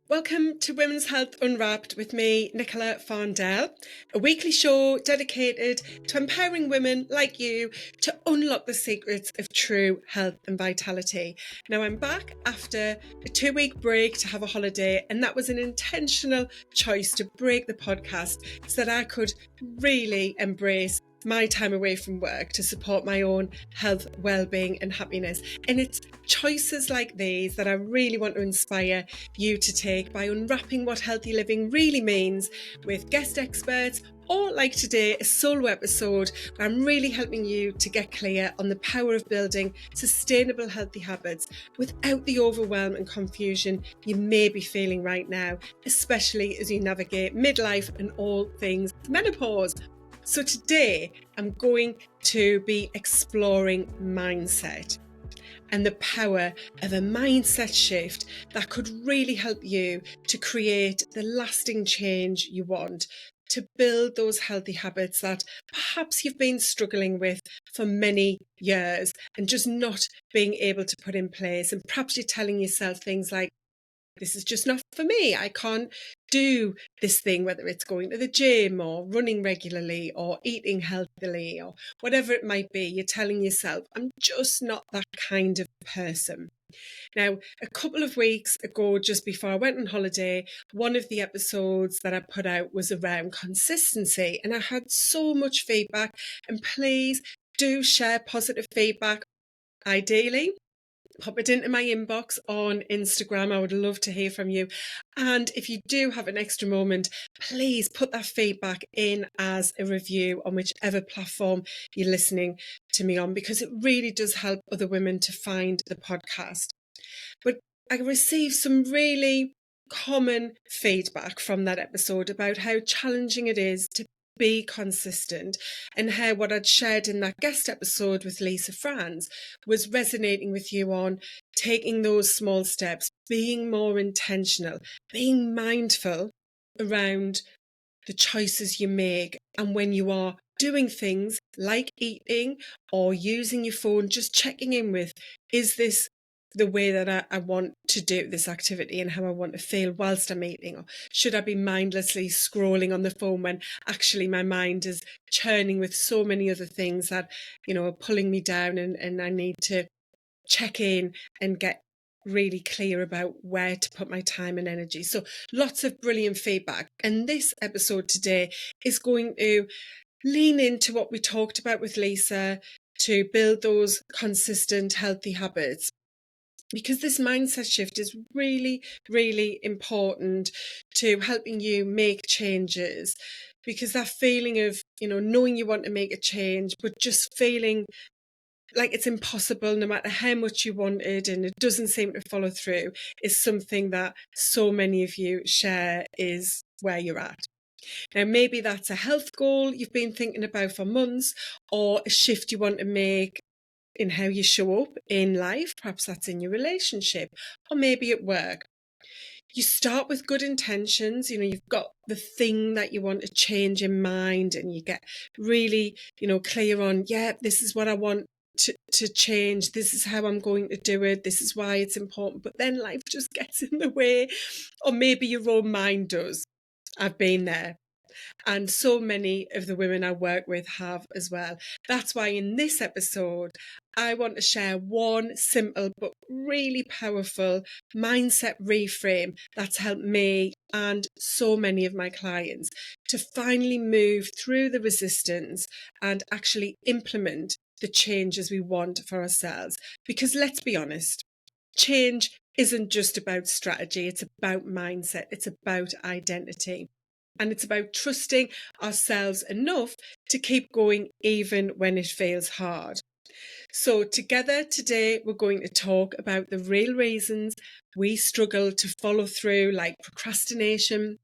Welcome to Women's Health Unwrapped with me, Nicola Farndell, a weekly show dedicated to empowering women like you to unlock the secrets of true health and vitality. Now, I'm back after a 2-week break to have a holiday, and that was an intentional choice to break the podcast so that I could really embrace my time away from work to support my own health, well-being and happiness. And it's choices like these that I really want to inspire you to take by unwrapping what healthy living really means with guest experts, or like today, a solo episode where I'm really helping you to get clear on the power of building sustainable healthy habits without the overwhelm and confusion you may be feeling right now, especially as you navigate midlife and all things menopause. So today I'm going to be exploring mindset and the power of a mindset shift that could really help you to create the lasting change you want, to build those healthy habits that perhaps you've been struggling with for many years and just not being able to put in place. And perhaps you're telling yourself things like, this is just not for me. I can't do this thing, whether it's going to the gym or running regularly or eating healthily or whatever it might be. You're telling yourself, I'm just not that kind of person. Now, a couple of weeks ago, just before I went on holiday, one of the episodes that I put out was around consistency, and I had so much feedback. And please do share positive feedback, ideally. Pop it into my inbox on Instagram. I would love to hear from you. And if you do have an extra moment, please put that feedback in as a review on whichever platform you're listening to me on, because it really does help other women to find the podcast. But I received some really common feedback from that episode about how challenging it is to be consistent, and how what I'd shared in that guest episode with Lisa Franz was resonating with you on taking those small steps, being more intentional, being mindful around the choices you make. And when you are doing things like eating or using your phone, just checking in with, is this the way that I want to do this activity and how I want to feel whilst I'm eating? Or should I be mindlessly scrolling on the phone when actually my mind is churning with so many other things that, are pulling me down, and I need to check in and get really clear about where to put my time and energy. So lots of brilliant feedback. And this episode today is going to lean into what we talked about with Lisa to build those consistent, healthy habits. Because this mindset shift is really, really important to helping you make changes. Because that feeling of, knowing you want to make a change, but just feeling like it's impossible no matter how much you wanted and it doesn't seem to follow through, is something that so many of you share is where you're at. Now, maybe that's a health goal you've been thinking about for months, or a shift you want to make in how you show up in life. Perhaps that's in your relationship, or maybe at work. You start with good intentions. You've got the thing that you want to change in mind, and you get really, clear on, this is what I want to change. This is how I'm going to do it. This is why it's important. But then life just gets in the way, or maybe your own mind does. I've been there. And so many of the women I work with have as well. That's why in this episode, I want to share one simple but really powerful mindset reframe that's helped me and so many of my clients to finally move through the resistance and actually implement the changes we want for ourselves. Because let's be honest, change isn't just about strategy, it's about mindset, it's about identity. And it's about trusting ourselves enough to keep going even when it feels hard. So together today, we're going to talk about the real reasons we struggle to follow through, like procrastination,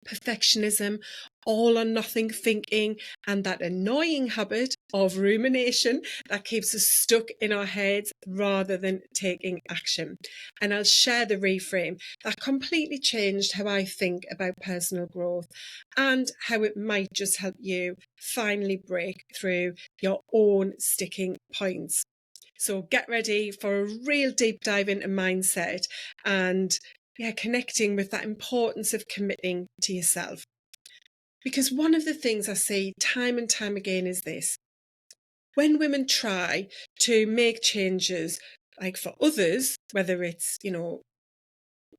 perfectionism, all or nothing thinking, and that annoying habit of rumination that keeps us stuck in our heads rather than taking action. And I'll share the reframe that completely changed how I think about personal growth, and how it might just help you finally break through your own sticking points. So get ready for a real deep dive into mindset and connecting with that importance of committing to yourself. Because one of the things I see time and time again is this: when women try to make changes, like for others, whether it's,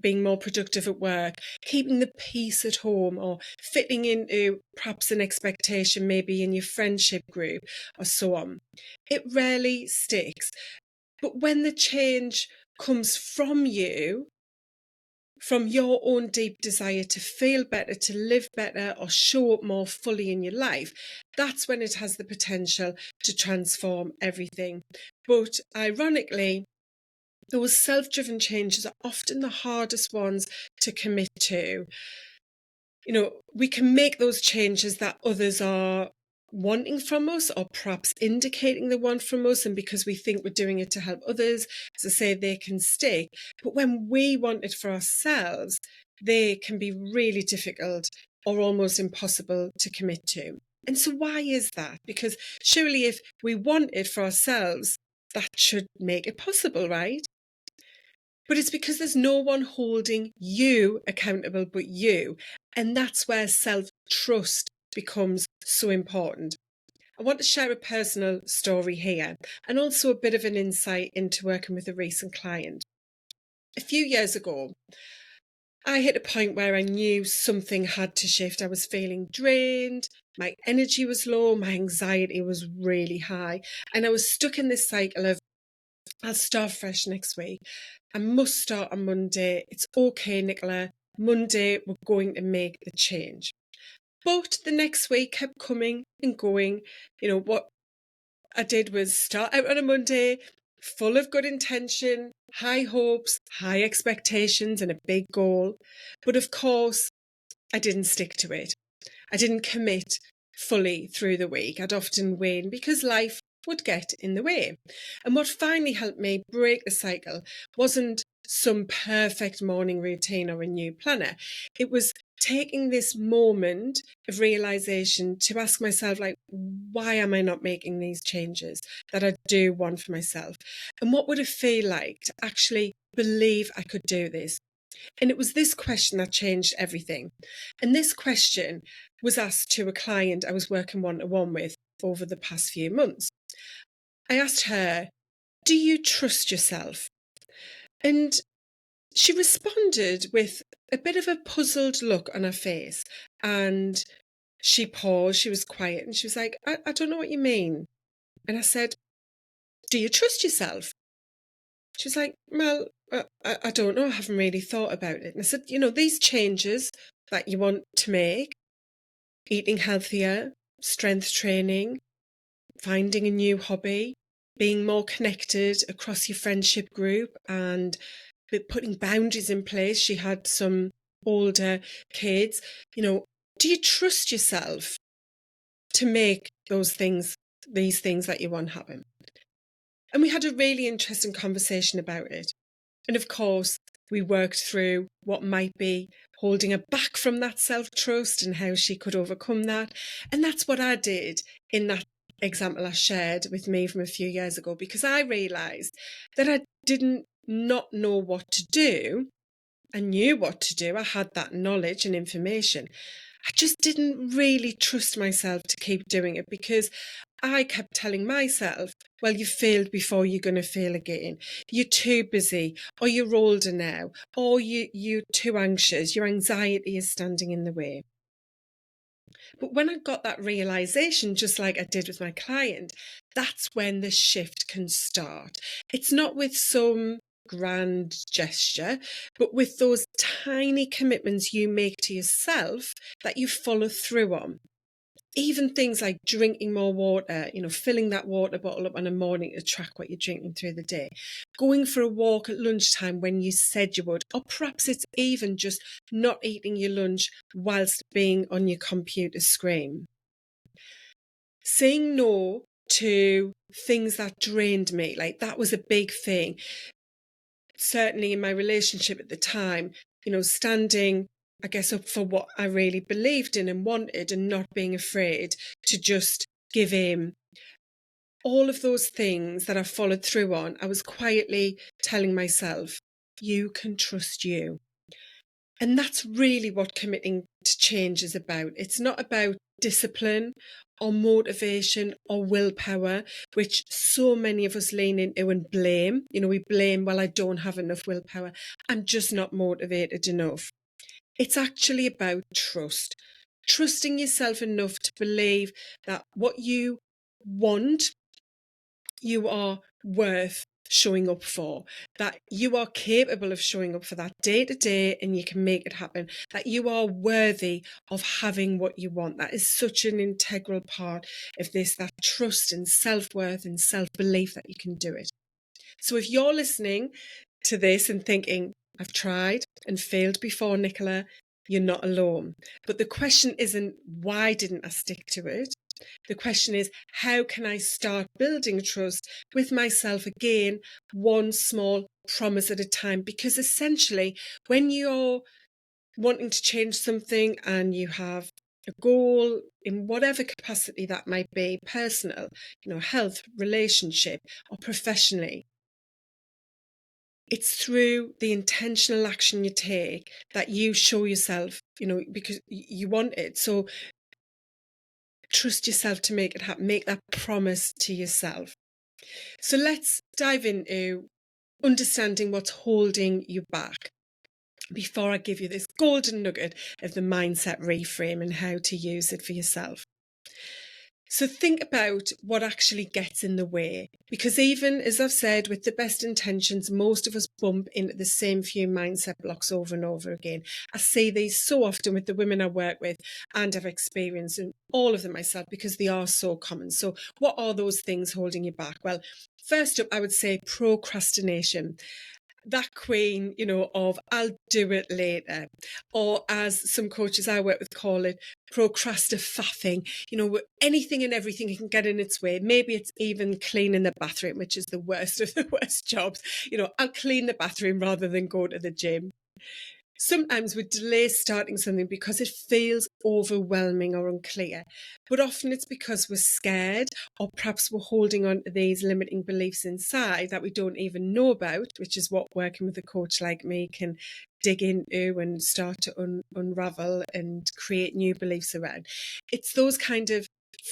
being more productive at work, keeping the peace at home, or fitting into perhaps an expectation maybe in your friendship group or so on, it rarely sticks. But when the change comes from you, from your own deep desire to feel better, to live better, or show up more fully in your life, that's when it has the potential to transform everything. But ironically, those self-driven changes are often the hardest ones to commit to. We can make those changes that others are wanting from us, or perhaps indicating they want from us, and because we think we're doing it to help others, as I say, they can stick. But when we want it for ourselves, they can be really difficult or almost impossible to commit to. And so why is that? Because surely if we want it for ourselves, that should make it possible, right? But it's because there's no one holding you accountable but you. And that's where self-trust becomes so important. I want to share a personal story here, and also a bit of an insight into working with a recent client. A few years ago, I hit a point where I knew something had to shift. I was feeling drained, my energy was low, my anxiety was really high, and I was stuck in this cycle of, I'll start fresh next week. I must start on Monday. It's okay, Nicola. Monday, we're going to make the change. But the next week kept coming and going. What I did was start out on a Monday, full of good intention, high hopes, high expectations, and a big goal. But of course, I didn't stick to it. I didn't commit fully through the week. I'd often wane because life would get in the way. And what finally helped me break the cycle wasn't some perfect morning routine or a new planner. It was taking this moment of realization to ask myself, like, why am I not making these changes that I do want for myself? And what would it feel like to actually believe I could do this? And it was this question that changed everything. And this question was asked to a client I was working one-to-one with over the past few months. I asked her, do you trust yourself? And she responded with a bit of a puzzled look on her face. And she paused, she was quiet, and she was like, I don't know what you mean. And I said, do you trust yourself? She was like, well, I don't know. I haven't really thought about it. And I said, these changes that you want to make, eating healthier, strength training, finding a new hobby, being more connected across your friendship group, and putting boundaries in place. She had some older kids. Do you trust yourself to make these things that you want happen? And we had a really interesting conversation about it. And of course, we worked through what might be holding her back from that self-trust and how she could overcome that. And that's what I did in that example I shared with me from a few years ago, because I realised that I didn't not know what to do. I knew what to do. I had that knowledge and information. I just didn't really trust myself to keep doing it, because I kept telling myself, well, you failed before, you're going to fail again. You're too busy, or you're older now, or you're too anxious. Your anxiety is standing in the way. But when I got that realization, just like I did with my client, that's when the shift can start. It's not with some grand gesture, but with those tiny commitments you make to yourself that you follow through on. Even things like drinking more water, filling that water bottle up in the morning to track what you're drinking through the day, going for a walk at lunchtime when you said you would, or perhaps it's even just not eating your lunch whilst being on your computer screen. Saying no to things that drained me, like that was a big thing. Certainly in my relationship at the time, standing, I guess, up for what I really believed in and wanted, and not being afraid to just give in. All of those things that I followed through on, I was quietly telling myself, you can trust you. And that's really what committing to change is about. It's not about discipline or motivation or willpower, which so many of us lean into and blame. We blame, well, I don't have enough willpower. I'm just not motivated enough. It's actually about trust. Trusting yourself enough to believe that what you want, you are worth showing up for, that you are capable of showing up for that day to day and you can make it happen, that you are worthy of having what you want. That is such an integral part of this, that trust and self-worth and self-belief that you can do it. So if you're listening to this and thinking, I've tried and failed before, Nicola, you're not alone. But the question isn't, why didn't I stick to it? The question is, how can I start building trust with myself again, one small promise at a time? Because essentially, when you're wanting to change something and you have a goal in whatever capacity that might be, personal, health, relationship, or professionally, it's through the intentional action you take that you show yourself, because you want it. So trust yourself to make it happen. Make that promise to yourself. So let's dive into understanding what's holding you back before I give you this golden nugget of the mindset reframe and how to use it for yourself. So think about what actually gets in the way, because even as I've said, with the best intentions, most of us bump into the same few mindset blocks over and over again. I see these so often with the women I work with, and I've experienced in all of them myself because they are so common. So what are those things holding you back? Well, first up, I would say procrastination. That queen, of I'll do it later, or as some coaches I work with call it, procrastinating, anything and everything can get in its way. Maybe it's even cleaning the bathroom, which is the worst of the worst jobs. I'll clean the bathroom rather than go to the gym. Sometimes we delay starting something because it feels overwhelming or unclear, but often it's because we're scared, or perhaps we're holding on to these limiting beliefs inside that we don't even know about, which is what working with a coach like me can dig into and start to unravel and create new beliefs around. It's those kind of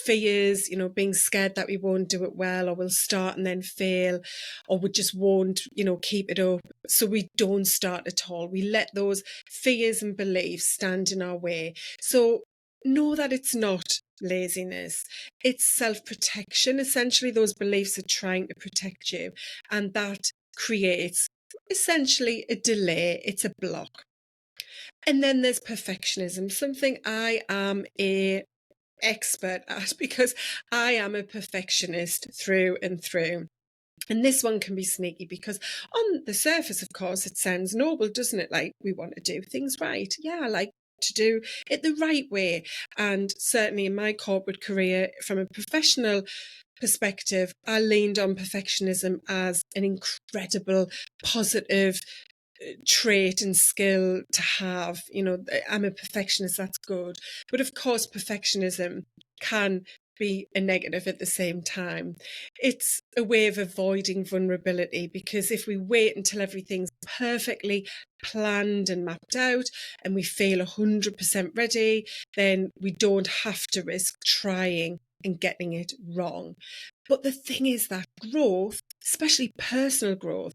fears, being scared that we won't do it well, or we'll start and then fail, or we just won't, keep it up. So we don't start at all. We let those fears and beliefs stand in our way. So know that it's not laziness, it's self-protection. Essentially, those beliefs are trying to protect you, and that creates essentially a delay. It's a block. And then there's perfectionism, something I am a expert at because I am a perfectionist through and through. And this one can be sneaky because on the surface, of course, it sounds noble, doesn't it? Like, we want to do things right. Yeah, I like to do it the right way. And certainly in my corporate career, from a professional perspective, I leaned on perfectionism as an incredible, positive trait and skill to have. I'm a perfectionist, that's good. But of course, perfectionism can be a negative at the same time. It's a way of avoiding vulnerability, because if we wait until everything's perfectly planned and mapped out and we feel 100% ready, then we don't have to risk trying and getting it wrong. But the thing is that growth, especially personal growth,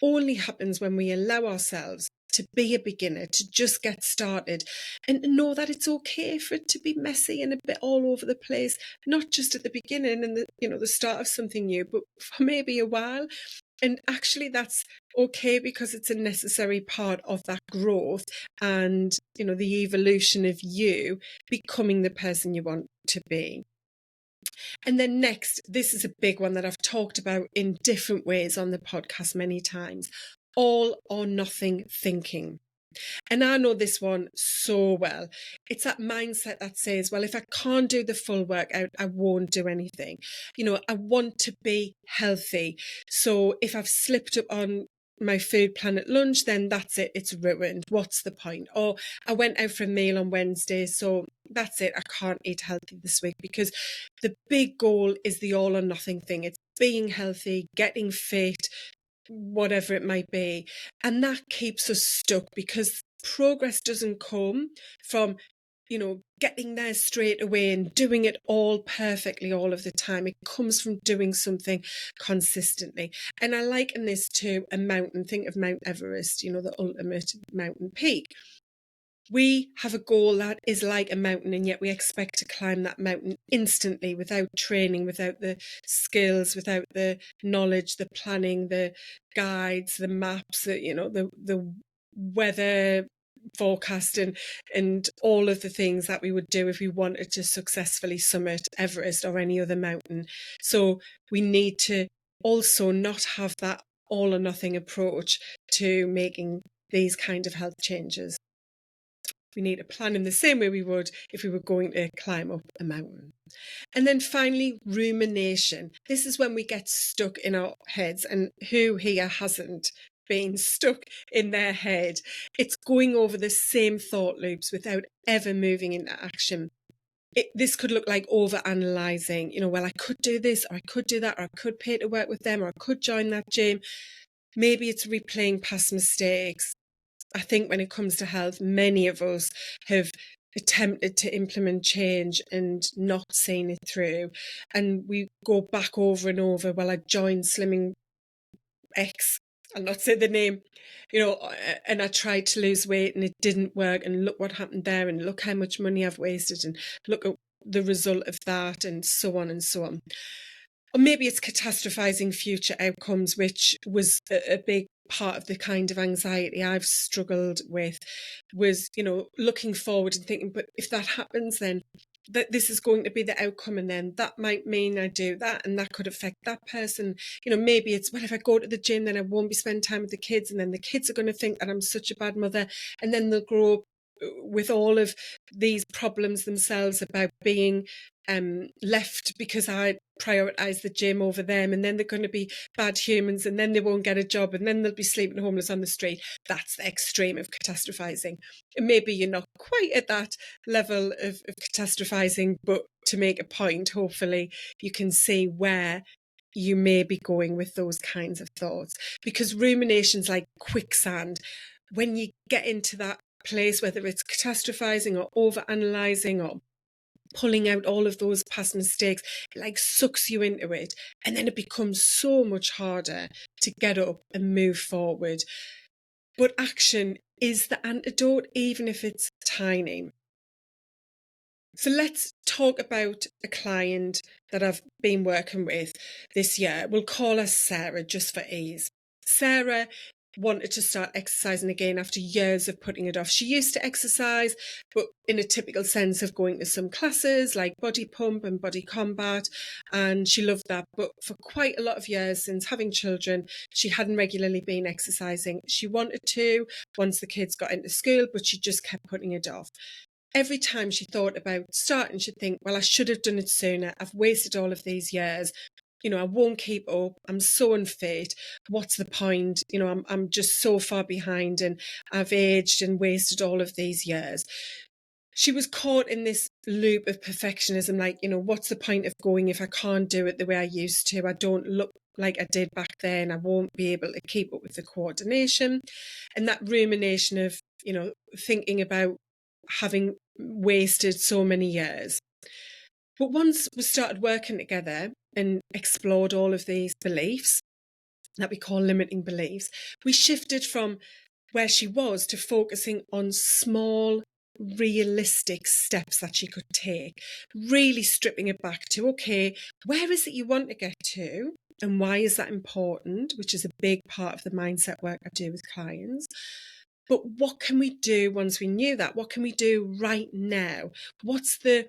only happens when we allow ourselves to be a beginner, to just get started, and know that it's okay for it to be messy and a bit all over the place, not just at the beginning and the start of something new, but for maybe a while. And actually that's okay, because it's a necessary part of that growth and, the evolution of you becoming the person you want to be. And then next, this is a big one that I've talked about in different ways on the podcast many times: all or nothing thinking. And I know this one so well. It's that mindset that says, well, if I can't do the full workout, I won't do anything. I want to be healthy. So if I've slipped up on my food plan at lunch, then that's it. It's ruined. What's the point? Or I went out for a meal on Wednesday, so that's it. I can't eat healthy this week, because the big goal is the all or nothing thing. It's being healthy, getting fit, whatever it might be. And that keeps us stuck, because progress doesn't come from, getting there straight away and doing it all perfectly all of the time. It comes from doing something consistently. And I liken this to a mountain. Think of Mount Everest, the ultimate mountain peak. We have a goal that is like a mountain, and yet we expect to climb that mountain instantly without training, without the skills, without the knowledge, the planning, the guides, the maps, the weather forecasting, and all of the things that we would do if we wanted to successfully summit Everest or any other mountain. So we need to also not have that all or nothing approach to making these kind of health changes. We need to plan in the same way we would if we were going to climb up a mountain. And then finally, rumination. This is when we get stuck in our heads, and who here hasn't been stuck in their head? It's going over the same thought loops without ever moving into action. This could look like over-analysing, well, I could do this, or I could do that, or I could pay to work with them, or I could join that gym. Maybe it's replaying past mistakes. I think when it comes to health, many of us have attempted to implement change and not seen it through. And we go back over and over. Well, I joined Slimming X, I'll not say the name, and I tried to lose weight and it didn't work. And look what happened there. And look how much money I've wasted. And look at the result of that, and so on and so on. Or maybe it's catastrophizing future outcomes, which was a big part of the kind of anxiety I've struggled with, was, looking forward and thinking, but if that happens, then that this is going to be the outcome, and then that might mean I do that, and that could affect that person. Maybe it's, well, if I go to the gym, then I won't be spending time with the kids, and then the kids are going to think that I'm such a bad mother, and then they'll grow up with all of these problems themselves about being left because I prioritise the gym over them, and then they're going to be bad humans, and then they won't get a job, and then they'll be sleeping homeless on the street. That's the extreme of catastrophising. And maybe you're not quite at that level of catastrophising, but to make a point, hopefully you can see where you may be going with those kinds of thoughts. Because rumination's like quicksand. When you get into that place, whether it's catastrophising or over-analysing or pulling out all of those past mistakes, it like sucks you into it, and then it becomes so much harder to get up and move forward. But action is the antidote, even if it's tiny. So let's talk about a client that I've been working with this year. We'll call her Sarah just for ease. Sarah wanted to start exercising again after years of putting it off. She used to exercise, but in a typical sense of going to some classes like Body Pump and Body Combat, and she loved that. But for quite a lot of years since having children, she hadn't regularly been exercising. She wanted to once the kids got into school, but she just kept putting it off. Every time she thought about starting, she'd think, well, I should have done it sooner. I've wasted all of these years. I won't keep up. I'm so unfit. What's the point? I'm just so far behind, and I've aged and wasted all of these years. She was caught in this loop of perfectionism, like, what's the point of going if I can't do it the way I used to? I don't look like I did back then. I won't be able to keep up with the coordination. And that rumination of, thinking about having wasted so many years. But once we started working together and explored all of these beliefs that we call limiting beliefs, we shifted from where she was to focusing on small, realistic steps that she could take, really stripping it back to, okay, where is it you want to get to? And why is that important? Which is a big part of the mindset work I do with clients. But what can we do once we knew that? What can we do right now? What's the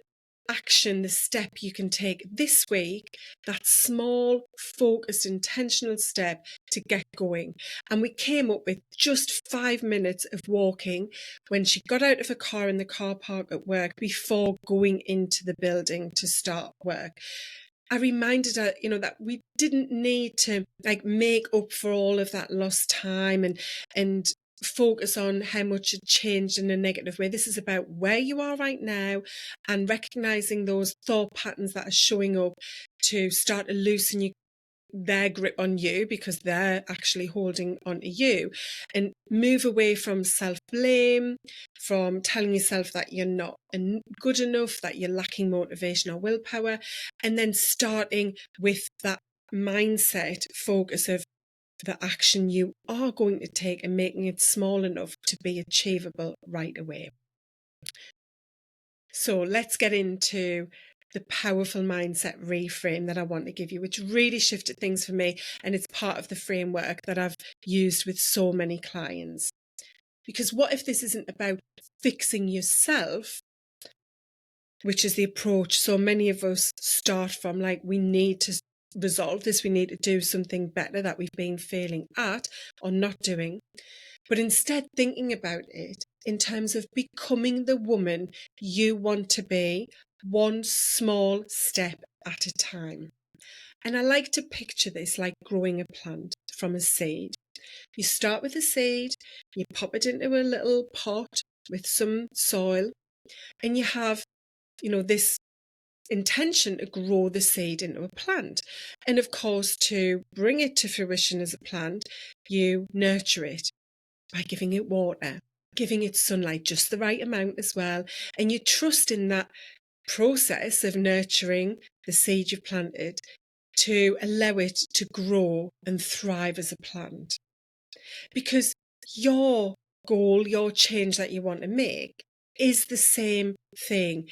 action, the step you can take this week, that small, focused, intentional step to get going? And we came up with just 5 minutes of walking when she got out of her car in the car park at work before going into the building to start work. I reminded her, that we didn't need to make up for all of that lost time and focus on how much it changed in a negative way. This is about where you are right now and recognizing those thought patterns that are showing up to start to loosen your their grip on you because they're actually holding on to you, and move away from self-blame, from telling yourself that you're not good enough, that you're lacking motivation or willpower, and then starting with that mindset focus of the action you are going to take and making it small enough to be achievable right away. So let's get into the powerful mindset reframe that I want to give you, which really shifted things for me. And it's part of the framework that I've used with so many clients. Because what if this isn't about fixing yourself, which is the approach so many of us start from, like, we need to resolve this, we need to do something better that we've been failing at or not doing, but instead thinking about it in terms of becoming the woman you want to be, one small step at a time. And I like to picture this like growing a plant from a seed. You start with a seed, you pop it into a little pot with some soil, and you have, this intention to grow the seed into a plant. And of course, to bring it to fruition as a plant, you nurture it by giving it water, giving it sunlight, just the right amount as well. And you trust in that process of nurturing the seed you've planted to allow it to grow and thrive as a plant. Because your goal, your change that you want to make is the same thing.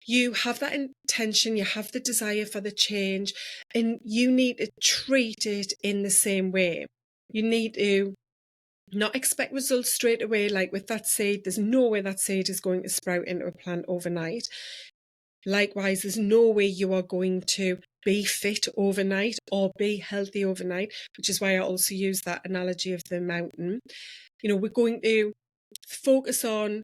You have that intention, you have the desire for the change, and you need to treat it in the same way. You need to not expect results straight away. Like with that seed, there's no way that seed is going to sprout into a plant overnight. Likewise, there's no way you are going to be fit overnight or be healthy overnight, which is why I also use that analogy of the mountain. We're going to focus on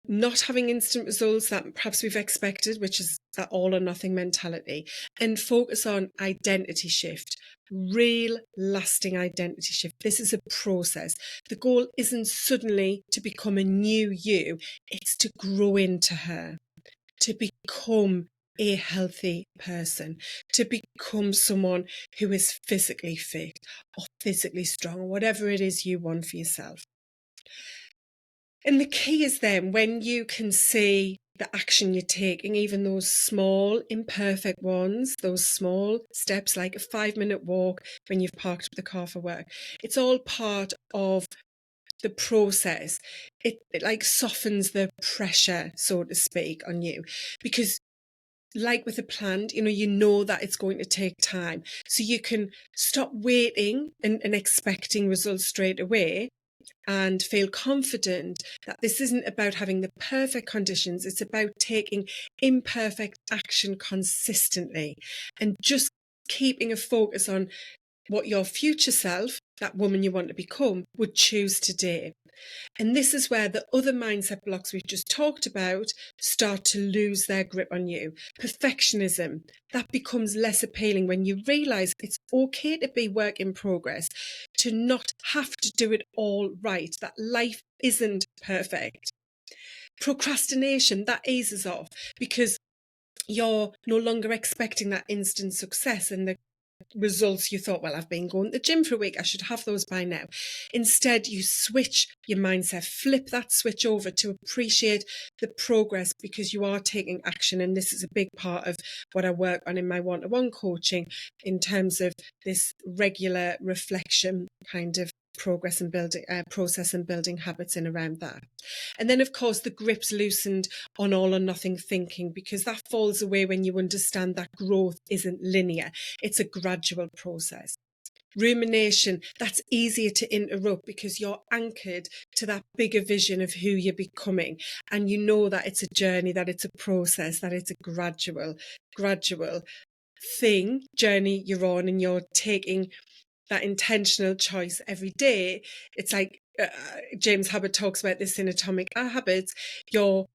not having instant results that perhaps we've expected, which is that all or nothing mentality, and focus on identity shift, real lasting identity shift. This is a process. The goal isn't suddenly to become a new you, it's to grow into her, to become a healthy person, to become someone who is physically fit or physically strong, or whatever it is you want for yourself. And the key is then when you can see the action you're taking, even those small, imperfect ones, those small steps like a 5-minute walk when you've parked the car for work, it's all part of the process. It like softens the pressure, so to speak, on you, because like with a plant, you know that it's going to take time. So you can stop waiting and expecting results straight away, and feel confident that this isn't about having the perfect conditions. It's about taking imperfect action consistently and just keeping a focus on what your future self, that woman you want to become, would choose today. And this is where the other mindset blocks we've just talked about start to lose their grip on you. Perfectionism, that becomes less appealing when you realise it's okay to be work in progress, to not have to do it all right, that life isn't perfect. Procrastination, that eases off because you're no longer expecting that instant success and the results you thought, well, I've been going to the gym for a week, I should have those by now. Instead, you switch your mindset, flip that switch over to appreciate the progress because you are taking action. And this is a big part of what I work on in my one-to-one coaching in terms of this regular reflection kind of progress and building process and building habits in around that. And then, of course, the grip's loosened on all or nothing thinking, because that falls away when you understand that growth isn't linear. It's a gradual process. Rumination, that's easier to interrupt because you're anchored to that bigger vision of who you're becoming. And you know that it's a journey, that it's a process, that it's a gradual journey you're on, and you're taking that intentional choice every day. It's like James Hubbard talks about this in Atomic Habits. You're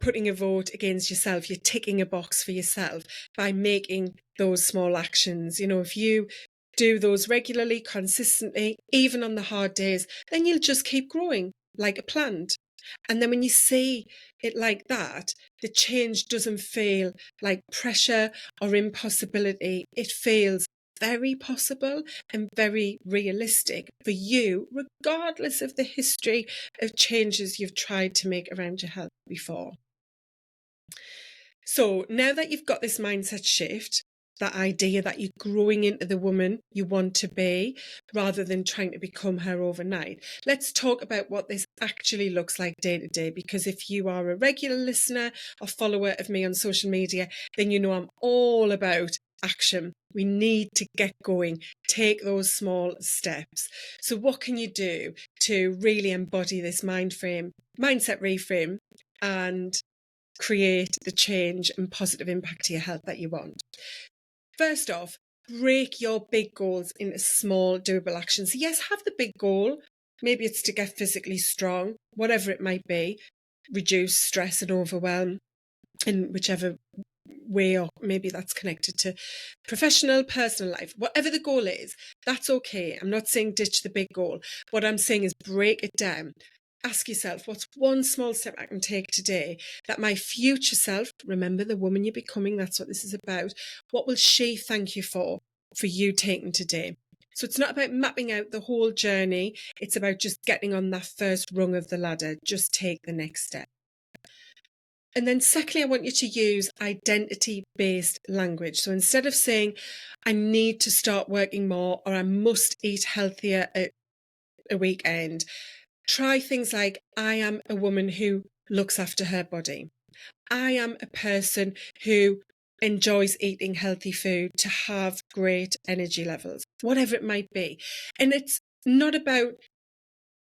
putting a vote against yourself. You're ticking a box for yourself by making those small actions. If you do those regularly, consistently, even on the hard days, then you'll just keep growing like a plant. And then when you see it like that, the change doesn't feel like pressure or impossibility. It feels very possible and very realistic for you, regardless of the history of changes you've tried to make around your health before. So now that you've got this mindset shift, that idea that you're growing into the woman you want to be rather than trying to become her overnight, let's talk about what this actually looks like day to day. Because if you are a regular listener or follower of me on social media, then you know I'm all about action. We need to get going, take those small steps. So what can you do to really embody this mindset reframe and create the change and positive impact to your health that you want? First off, break your big goals into small, doable actions. So yes, have the big goal. Maybe it's to get physically strong, whatever it might be. Reduce stress and overwhelm in whichever way, or maybe that's connected to professional, personal life. Whatever the goal is, that's okay. I'm not saying ditch the big goal. What I'm saying is break it down. Ask yourself, what's one small step I can take today that my future self, remember the woman you're becoming, that's what this is about, what will she thank you for you taking today? So it's not about mapping out the whole journey. It's about just getting on that first rung of the ladder. Just take the next step. And then secondly, I want you to use identity-based language. So instead of saying, I need to start working more or I must eat healthier at a weekend, try things like, I am a woman who looks after her body. I am a person who enjoys eating healthy food to have great energy levels, whatever it might be. And it's not about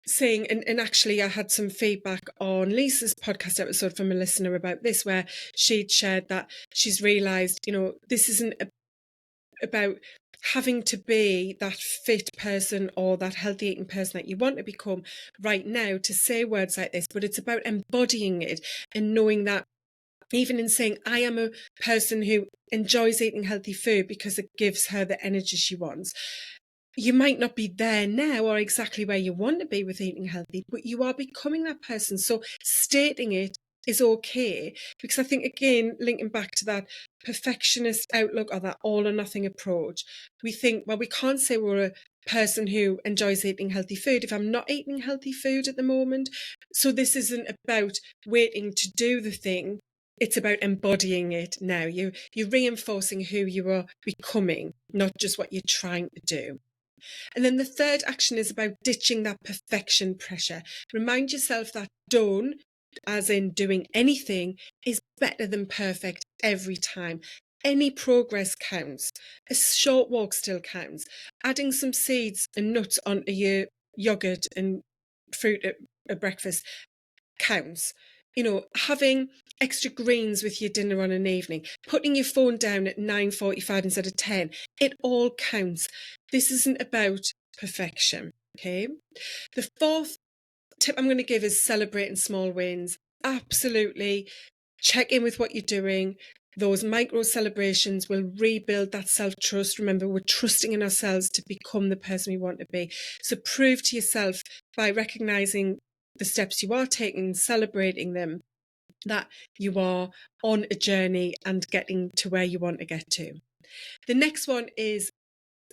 saying, and actually I had some feedback on Lisa's podcast episode from a listener about this, where she'd shared that she's realised, this isn't about having to be that fit person or that healthy eating person that you want to become right now to say words like this, but it's about embodying it and knowing that even in saying, I am a person who enjoys eating healthy food because it gives her the energy she wants. You might not be there now or exactly where you want to be with eating healthy, but you are becoming that person. So stating it is okay, because I think, again, linking back to that perfectionist outlook or that all or nothing approach, we think, well, we can't say we're a person who enjoys eating healthy food if I'm not eating healthy food at the moment. So this isn't about waiting to do the thing. It's about embodying it now. You're reinforcing who you are becoming, not just what you're trying to do. And then the third action is about ditching that perfection pressure. Remind yourself that done, as in doing anything, is better than perfect every time. Any progress counts. A short walk still counts. Adding some seeds and nuts onto your yogurt and fruit at breakfast counts. Having extra greens with your dinner on an evening, putting your phone down at 9:45 instead of 10, it all counts. This isn't about perfection, okay? The fourth tip I'm going to give is celebrating small wins. Absolutely. Check in with what you're doing. Those micro celebrations will rebuild that self-trust. Remember, we're trusting in ourselves to become the person we want to be. So prove to yourself by recognising the steps you are taking, celebrating them, that you are on a journey and getting to where you want to get to. The next one is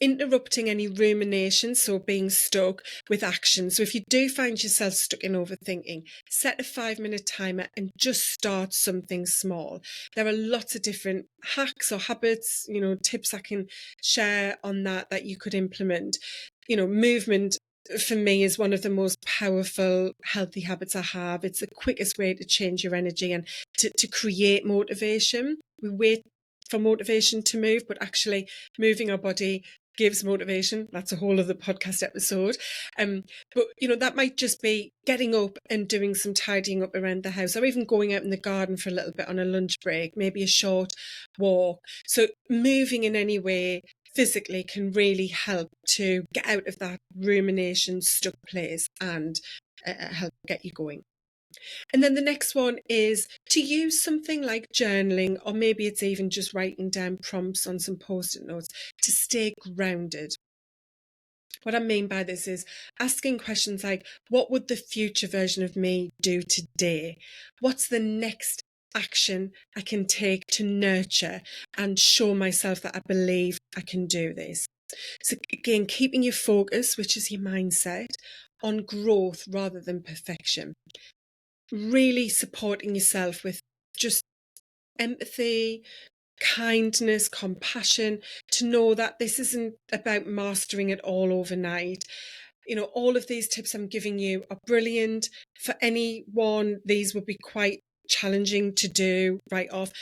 interrupting any rumination, so being stuck, with action. So if you do find yourself stuck in overthinking, set a 5-minute timer and just start something small. There are lots of different hacks or habits, tips I can share on that you could implement. Movement for me is one of the most powerful healthy habits I have. It's the quickest way to change your energy and to create motivation. We wait for motivation to move, but actually moving our body gives motivation. That's a whole other podcast episode. But that might just be getting up and doing some tidying up around the house, or even going out in the garden for a little bit on a lunch break, maybe a short walk. So moving in any way physically can really help to get out of that rumination stuck place and help get you going. And then the next one is to use something like journaling, or maybe it's even just writing down prompts on some post-it notes to stay grounded. What I mean by this is asking questions like, what would the future version of me do today? What's the next action I can take to nurture and show myself that I believe I can do this? So again, keeping your focus, which is your mindset, on growth rather than perfection. Really supporting yourself with just empathy, kindness, compassion, to know that this isn't about mastering it all overnight. All of these tips I'm giving you are brilliant. For anyone, these would be quite challenging to do right off.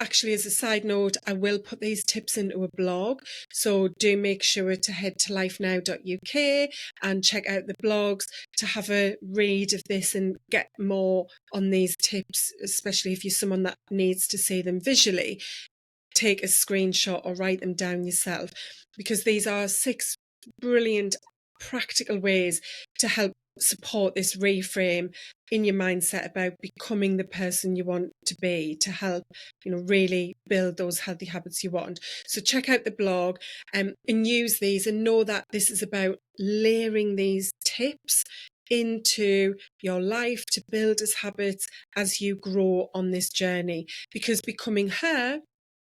Actually, as a side note, I will put these tips into a blog. So do make sure to head to lifenow.uk and check out the blogs to have a read of this and get more on these tips, especially if you're someone that needs to see them visually. Take a screenshot or write them down yourself, because these are 6 brilliant practical ways to help support this reframe in your mindset about becoming the person you want to be, to help really build those healthy habits you want. So check out the blog and use these, and know that this is about layering these tips into your life to build as habits as you grow on this journey. Because becoming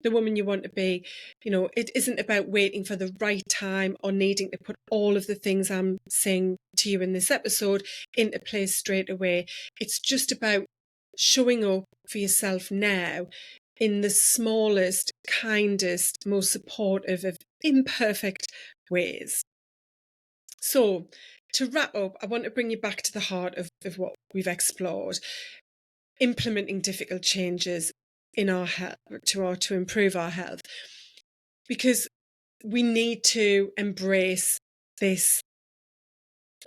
the woman you want to be, it isn't about waiting for the right time or needing to put all of the things I'm saying to you in this episode into place straight away. It's just about showing up for yourself now in the smallest, kindest, most supportive of imperfect ways. So to wrap up, I want to bring you back to the heart of what we've explored. Implementing difficult changes in our health to improve our health, because we need to embrace this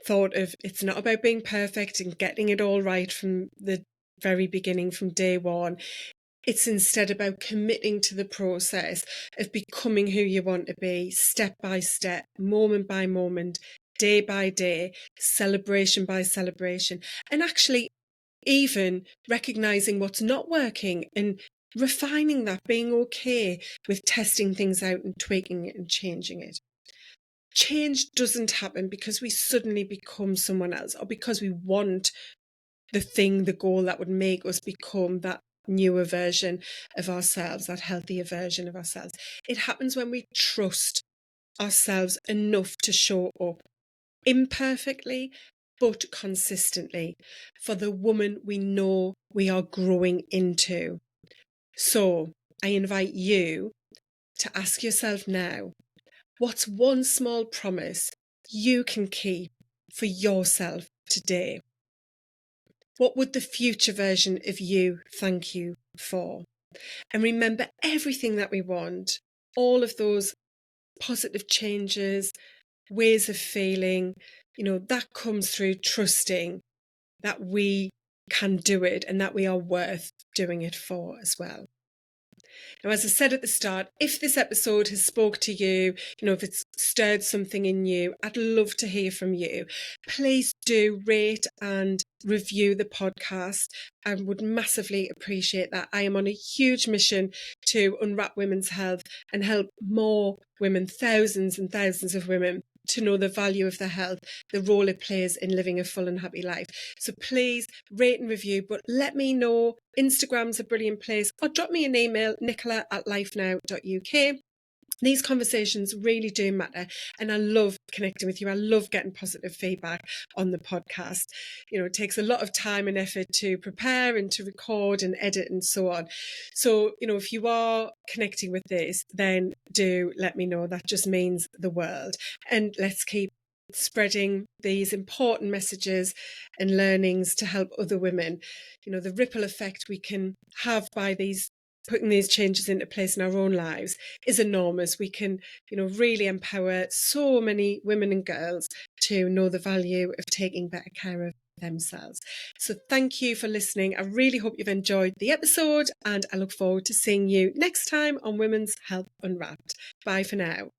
thought of it's not about being perfect and getting it all right from the very beginning, from day one. It's instead about committing to the process of becoming who you want to be, step by step, moment by moment, day by day, celebration by celebration, and actually even recognizing what's not working and refining that, being okay with testing things out and tweaking it and changing it. Change doesn't happen because we suddenly become someone else, or because we want the goal that would make us become that newer version of ourselves, that healthier version of ourselves. It happens when we trust ourselves enough to show up imperfectly but consistently for the woman we know we are growing into. So I invite you to ask yourself now, what's one small promise you can keep for yourself today? What would the future version of you thank you for? And remember, everything that we want, all of those positive changes, ways of feeling, that comes through trusting that we can do it and that we are worth doing it for as well. Now, as I said at the start, if this episode has spoke to you, if it's stirred something in you, I'd love to hear from you. Please do rate and review the podcast. I would massively appreciate that. I am on a huge mission to unwrap women's health and help more women, thousands and thousands of women, to know the value of their health, the role it plays in living a full and happy life. So please rate and review, but let me know. Instagram's a brilliant place, or drop me an email, nicola@lifenow.uk. These conversations really do matter, and I love connecting with you. I love getting positive feedback on the podcast. It takes a lot of time and effort to prepare and to record and edit and so on. So, if you are connecting with this, then do let me know. That just means the world. And let's keep spreading these important messages and learnings to help other women. The ripple effect we can have by putting these changes into place in our own lives is enormous. We can, really empower so many women and girls to know the value of taking better care of themselves. So thank you for listening. I really hope you've enjoyed the episode, and I look forward to seeing you next time on Women's Health Unwrapped. Bye for now.